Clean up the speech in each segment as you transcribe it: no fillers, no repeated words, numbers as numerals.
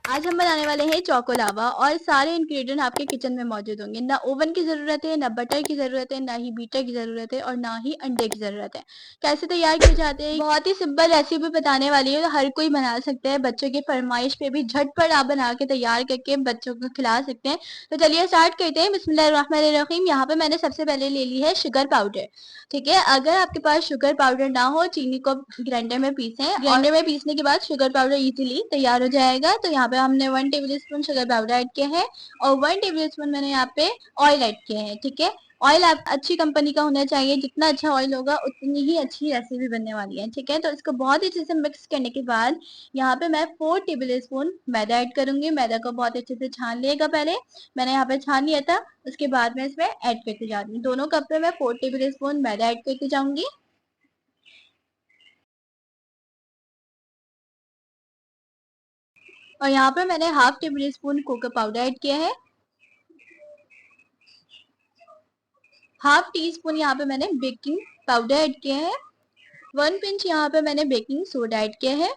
आज हम बनाने वाले हैं चोको लावा और सारे इंग्रेडिएंट आपके किचन में मौजूद होंगे। ना ओवन की जरूरत है, ना बटर की जरूरत है, ना ही बीटर की जरूरत है और ना ही अंडे की जरूरत है। कैसे तैयार किए जाते हैं? बहुत ही सिंपल रेसिपी बताने वाली है, हर कोई बना सकता है। बच्चों की फरमाइश पे भी झटपट आप बना के तैयार करके बच्चों को खिला सकते हैं। तो चलिए स्टार्ट करते हैं। बिस्मिल्लाहिर्रहमानिर्रहीम। यहाँ पे मैंने सबसे पहले ले ली है शुगर पाउडर। ठीक है, अगर आपके पास शुगर पाउडर ना हो, चीनी को ग्राइंडर में पीसें। ग्राइंडर में पीसने के बाद शुगर पाउडर इजीली तैयार हो जाएगा। तो यहाँ पे हमने 1 table spoon sugar powder add किया है और 1 टेबल स्पून मैंने यहाँ पे ऑयल ऐड किया है। ठीक है, ऑयल आप अच्छी कंपनी का होना चाहिए। जितना अच्छा ऑयल होगा उतनी ही अच्छी रेसिपी बनने वाली है। ठीक है, तो इसको बहुत अच्छे से मिक्स करने के बाद यहाँ पे मैं 4 टेबल स्पून मैदा ऐड करूंगी। मैदा को बहुत अच्छे से छान लिएगा। पहले मैंने यहाँ पे छान लिया था, उसके बाद मैं इसमें ऐड करके जा रही हूँ। दोनों कप पे मैं 4 टेबल स्पून मैदा ऐड करके जाऊंगी। और यहाँ पे मैंने half tablespoon cocoa powder add किया है। हाफ टी स्पून यहाँ पे मैंने बेकिंग पाउडर ऐड किया है। 1 पिंच यहाँ पे मैंने बेकिंग सोडा ऐड किया है।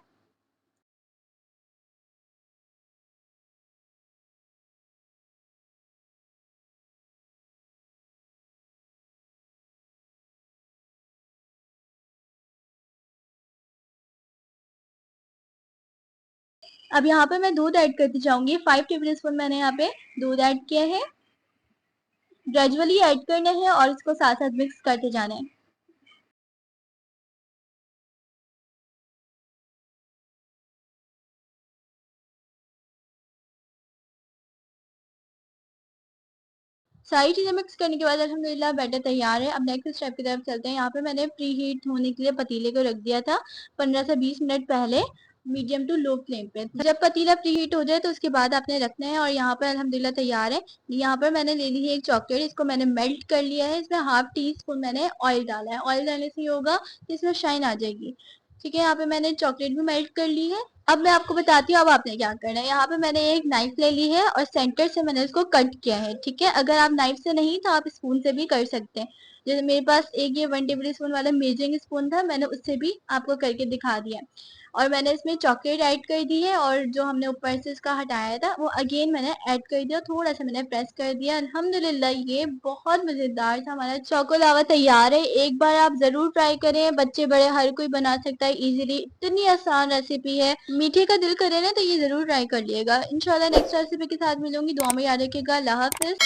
अब यहाँ पे मैं दूध ऐड करती जाऊंगी। 5 टेबल स्पून मैंने यहाँ पे दूध ऐड किया है। ग्रेजुअली ऐड करना है और इसको साथ साथ मिक्स करते जाना है। सारी चीजें मिक्स करने के बाद अल्हम्दुलिल्लाह बैटर तैयार है। अब नेक्स्ट स्टेप की तरफ चलते हैं। यहाँ पे मैंने प्री हीट होने के लिए पतीले को रख दिया था 15 से 20 मिनट पहले, मीडियम टू लो फ्लेम पे। जब पतीला प्री हीट हो जाए तो उसके बाद आपने रखना है। और यहाँ पे अल्हम्दुलिल्लाह तैयार है। यहाँ पर मैंने ले ली है एक चॉकलेट, इसको मैंने मेल्ट कर लिया है। इसमें हाफ टी स्पून मैंने ऑयल डाला है। ऑयल डालने से ये होगा कि इसमें शाइन आ जाएगी। ठीक है, यहाँ पे मैंने चॉकलेट भी मेल्ट कर ली है। अब मैं आपको बताती हूँ अब आपने क्या करना है। यहाँ पे मैंने एक नाइफ ले ली है और सेंटर से मैंने इसको कट किया है। ठीक है, अगर आप नाइफ से नहीं तो आप स्पून से भी कर सकते हैं। जैसे मेरे पास एक ये 1 टेबल स्पून वाला मेजरिंग स्पून था, मैंने उससे भी आपको करके दिखा दिया। और मैंने इसमें चॉकलेट ऐड कर दी है और जो हमने ऊपर से इसका हटाया था वो अगेन मैंने ऐड कर दिया। थोड़ा सा मैंने प्रेस कर दिया। अल्हम्दुलिल्लाह ये बहुत मजेदार था। हमारा चोको लावा तैयार है। एक बार आप जरूर ट्राई करें। बच्चे बड़े हर कोई बना सकता है इजीली। इतनी आसान रेसिपी है। मीठे का दिल करे ना तो ये जरूर ट्राई कर लिएगा। इंशाल्लाह नेक्स्ट रेसिपी के साथ मिलूंगी। दुआ में याद रखिएगा। अल्लाह हाफिज।